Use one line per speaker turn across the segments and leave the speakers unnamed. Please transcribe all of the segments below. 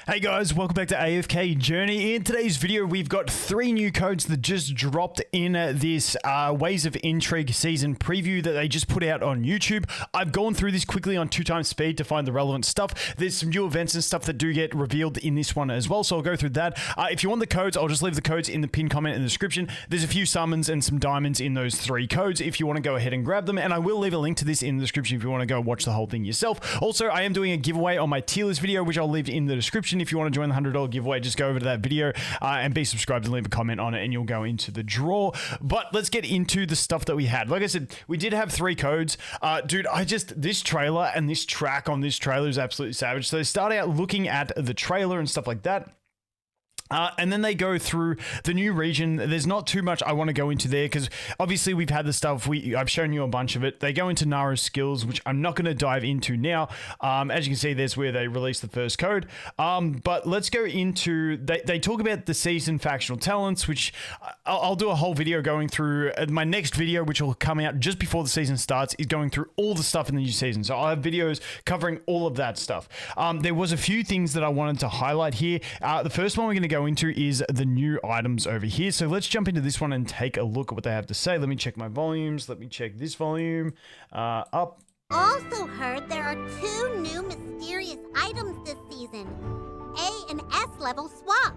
Hey guys, welcome back to AFK Journey. In today's video, we've got 3 new codes that just dropped in this Waves of Intrigue season preview that they just put out on YouTube. I've gone through this quickly on 2x speed to find the relevant stuff. There's some new events and stuff that do get revealed in this one as well, so I'll go through that. If you want the codes, I'll just leave the codes in the pinned comment in the description. There's a few summons and some diamonds in those 3 codes if you want to go ahead and grab them, and I will leave a link to this in the description if you want to go watch the whole thing yourself. Also, I am doing a giveaway on my tier list video, which I'll leave in the description. If you want to join the $100 giveaway, just go over to that video and be subscribed and leave a comment on it and you'll go into the draw. But let's get into the stuff that we had. Like I said, we did have 3 codes. Dude, this trailer and this track on this trailer is absolutely savage. So they start out looking at the trailer and stuff like that. And then they go through the new region. There's not too much I want to go into there because obviously we've had the stuff. I've shown you a bunch of it. They go into Nara's skills, which I'm not going to dive into now. As you can see, there's where they released the first code. But let's go into, they talk about the season factional talents, which I'll do a whole video going through. My next video, which will come out just before the season starts, is going through all the stuff in the new season. So I'll have videos covering all of that stuff. There was a few things that I wanted to highlight here. The first one we're going to go into is the new items over here. So let's jump into this one and take a look at what they have to say. Let me check my volumes. Let me check this volume up.
Also heard there are 2 new mysterious items this season. A and S level swap.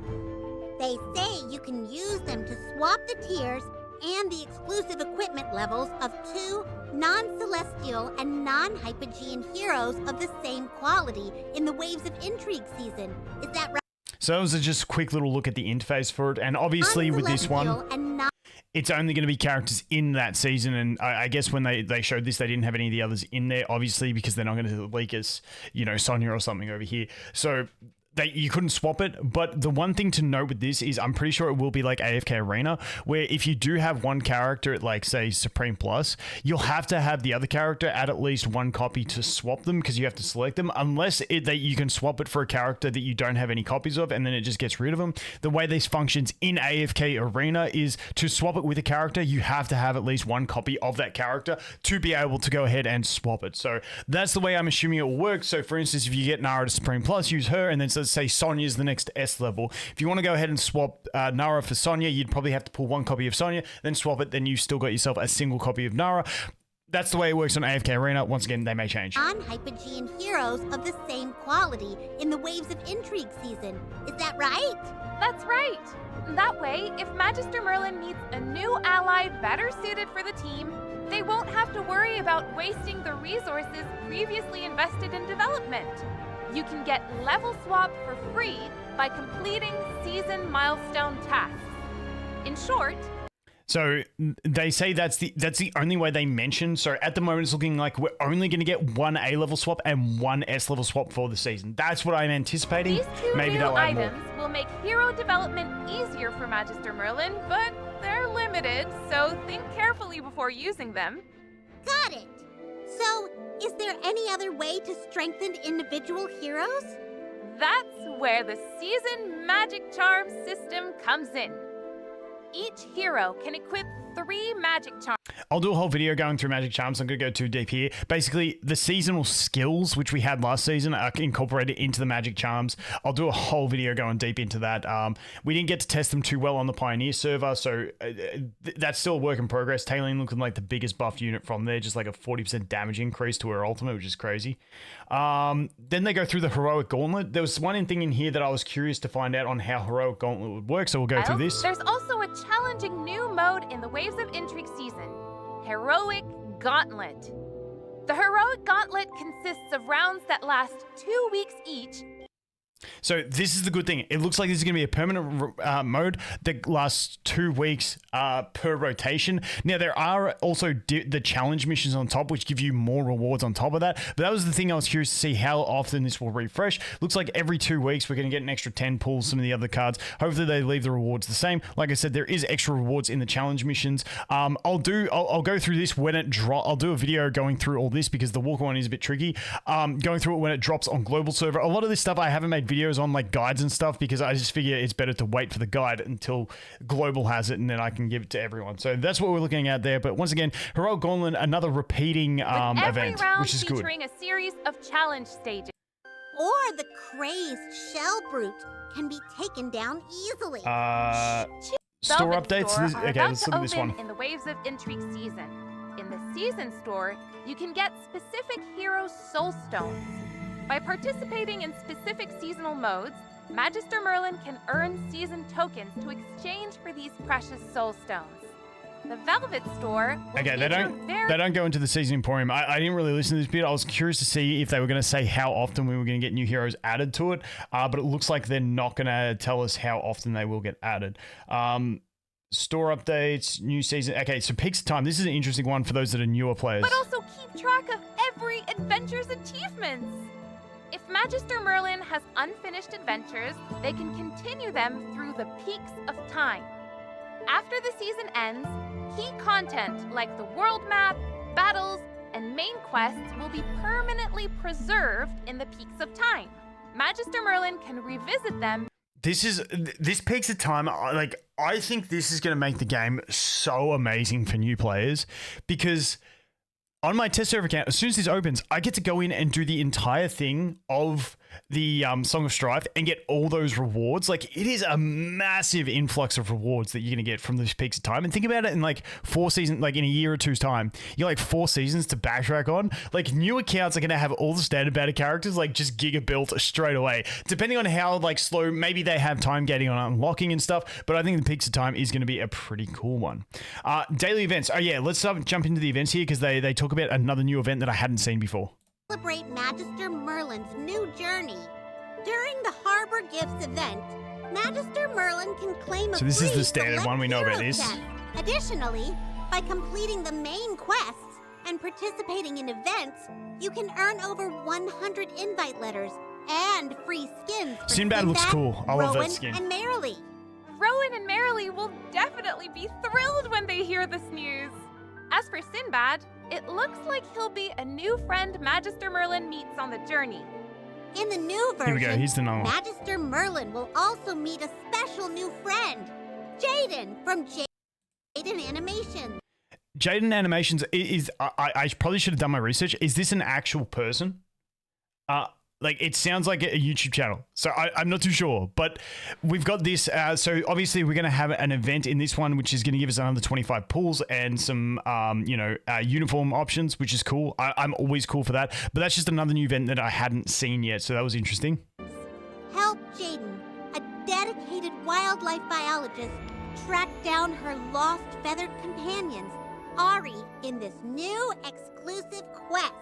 They say you can use them to swap the tiers and the exclusive equipment levels of 2 non-celestial and non-hypogean heroes of the same quality in the Waves of Intrigue season. Is that right?
So that was just a quick little look at the interface for it. And obviously with this one, it's only going to be characters in that season. And I guess when they showed this, they didn't have any of the others in there, obviously, because they're not going to leak us, you know, Sonya or something over here. So you couldn't swap it. But the one thing to note with this is I'm pretty sure it will be like AFK Arena, where if you do have one character at, like, say, Supreme Plus, you'll have to have the other character at least 1 copy to swap them because you have to select them, unless you can swap it for a character that you don't have any copies of, and then it just gets rid of them. The way this functions in AFK Arena is to swap it with a character, you have to have at least 1 copy of that character to be able to go ahead and swap it. So that's the way I'm assuming it will work. So for instance, if you get Nara to Supreme Plus, use her, and then let's say Sonya's the next S level. If you want to go ahead and swap Nara for Sonya, you'd probably have to pull 1 copy of Sonya, then swap it, then you still got yourself a single copy of Nara. That's the way it works on AFK Arena. Once again, they may change.
Non-hypogean heroes of the same quality in the Waves of Intrigue season. Is that right?
That's right. That way, if Magister Merlin needs a new ally better suited for the team, they won't have to worry about wasting the resources previously invested in development. You can get level swap for free by completing season milestone tasks. In short,
so they say that's the only way they mention. So at the moment, it's looking like we're only going to get 1 A-level swap and 1 S-level swap for the season. That's what I'm anticipating.
These 2
Maybe
new
they'll add
items
more.
will make hero development easier for Magister Merlin, but they're limited, so think carefully before using them.
Got it. So, is there any other way to strengthen individual heroes?
That's where the Season Magic Charm system comes in. Each hero can equip 3 magic charms.
I'll do a whole video going through magic charms. I'm going to go too deep here. Basically, the seasonal skills, which we had last season, are incorporated into the magic charms. I'll do a whole video going deep into that. We didn't get to test them too well on the Pioneer server, so that's still a work in progress. Tailing looking like the biggest buff unit from there, just like a 40% damage increase to her ultimate, which is crazy. Then they go through the Heroic Gauntlet. There was one thing in here that I was curious to find out on how Heroic Gauntlet would work, so we'll go through this.
There's also a challenging new mode in the Waves of Intrigue season, Heroic Gauntlet. The Heroic Gauntlet consists of rounds that last 2 weeks each.
So this is the good thing. It looks like this is going to be a permanent mode that lasts 2 weeks per rotation. Now, there are also the challenge missions on top, which give you more rewards on top of that. But that was the thing I was curious to see how often this will refresh. Looks like every 2 weeks we're going to get an extra 10 pulls, some of the other cards. Hopefully they leave the rewards the same. Like I said, there is extra rewards in the challenge missions. I'll go through this when it drops. I'll do a video going through all this because the Walker one is a bit tricky. Going through it when it drops on global server. A lot of this stuff I haven't made videos on, like guides and stuff, because I just figure it's better to wait for the guide until global has it and then I can give it to everyone. So that's what we're looking at there. But once again, Heroic Gauntlet, another repeating event, which is good.
Featuring a series of challenge stages.
or the crazed shell brute can be taken down easily.
Store
Velvet
updates.
Store are
Okay,
about
let's
to
look at this
open
one.
in the Waves of Intrigue season. In the season store, you can get specific hero soul stones. By participating in specific seasonal modes, Magister Merlin can earn season tokens to exchange for these precious soul stones. The Velvet Store will
Okay, they
feature
don't go into the season emporium. I didn't really listen to this bit. I was curious to see if they were going to say how often we were going to get new heroes added to it, but it looks like they're not going to tell us how often they will get added. Store updates, new season. Okay, so Peaks of Time. This is an interesting one for those that are newer players.
but also keep track of every adventure's achievements. If Magister Merlin has unfinished adventures, they can continue them through the Peaks of Time. After the season ends, key content like the world map, battles, and main quests will be permanently preserved in the Peaks of Time. Magister Merlin can revisit them.
This Peaks of Time, I think this is going to make the game so amazing for new players, because on my test server account, as soon as this opens, I get to go in and do the entire thing of the Song of Strife and get all those rewards. Like, it is a massive influx of rewards that you're going to get from this Peaks of Time. And think about it in like 4 seasons, like in a year or two's time, you're like 4 seasons to backtrack on. Like, new accounts are going to have all the standard battle characters, like just giga built straight away. Depending on how like slow, maybe they have time gating on unlocking and stuff, but I think the Peaks of Time is going to be a pretty cool one. Daily events. Oh yeah, let's jump into the events here, because they talk about another new event that I hadn't seen before.
Celebrate Magister Merlin's new journey. During the Harbor Gifts event, Magister Merlin can claim a
So this is
free
the standard
select
one, we know about
hero
this.
chest. Additionally, by completing the main quests and participating in events, you can earn over 100 invite letters and free skins for
Sinbad looks cool. I love that
Rowan,
skin.
and Merrily.
Rowan and Merrily will definitely be thrilled when they hear this news. As for Sinbad, it looks like he'll be a new friend Magister Merlin meets on the journey.
In the new
Here we go,
version,
here's the number.
Magister Merlin will also meet a special new friend, Jaden from Jaden Animation.
Jaden Animations is I probably should have done my research. Is this an actual person? Like, it sounds like a YouTube channel, so I'm not too sure, but we've got this. So obviously we're going to have an event in this one, which is going to give us another 25 pulls and some, uniform options, which is cool. I'm always cool for that, but that's just another new event that I hadn't seen yet, so that was interesting.
Help Jaden, a dedicated wildlife biologist, track down her lost feathered companions, Ari, in this new exclusive quest.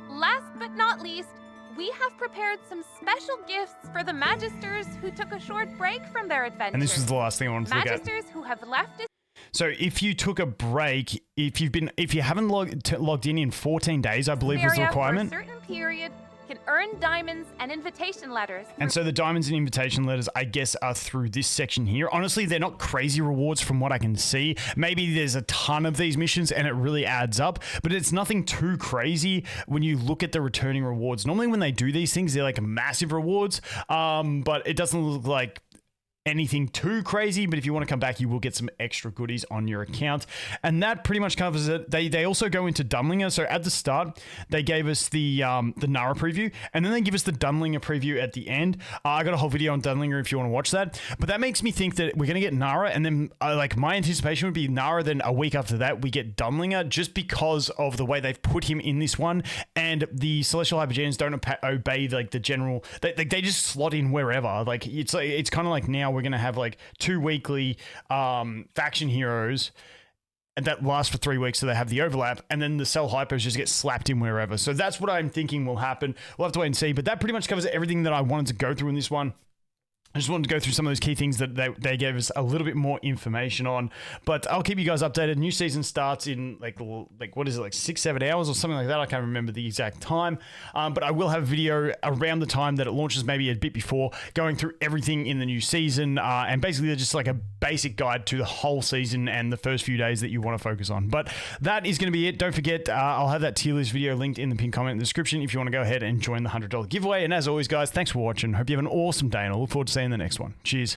Last but not least, we have prepared some special gifts for the Magisters who took a short break from their adventures.
And this was the last thing I wanted to look at.
Magisters who have left us.
So if you took a break, if you haven't logged in 14 days, I believe was the
area
requirement.
For a certain period, can earn diamonds and invitation letters.
And so the diamonds and invitation letters, I guess, are through this section here. Honestly, they're not crazy rewards from what I can see. Maybe there's a ton of these missions and it really adds up, but it's nothing too crazy when you look at the returning rewards. Normally when they do these things, they're like massive rewards, but it doesn't look like anything too crazy. But if you want to come back, you will get some extra goodies on your account, and that pretty much covers it. They also go into Dunlinger. So at the start, they gave us the Nara preview, and then they give us the Dunlinger preview at the end. I got a whole video on Dunlinger if you want to watch that, but that makes me think that we're gonna get Nara, and then like my anticipation would be Nara, then a week after that we get Dunlinger, just because of the way they've put him in this one. And the Celestial Hypergeans don't obey like the general, they just slot in wherever. Like it's kind of like now we're going to have like 2 weekly faction heroes and that last for 3 weeks, so they have the overlap, and then the Cell Hypers just get slapped in wherever. So that's what I'm thinking will happen. We'll have to wait and see, but that pretty much covers everything that I wanted to go through in this one. I just wanted to go through some of those key things that they gave us a little bit more information on, but I'll keep you guys updated. New season starts in like what is it, like 6-7 hours or something like that? I can't remember the exact time, but I will have a video around the time that it launches, maybe a bit before, going through everything in the new season, and basically they're just like a basic guide to the whole season and the first few days that you want to focus on. But that is going to be it. Don't forget, I'll have that tier list video linked in the pinned comment in the description if you want to go ahead and join the $100 giveaway. And as always, guys, thanks for watching. Hope you have an awesome day, and I look forward to seeing the next one. Cheers.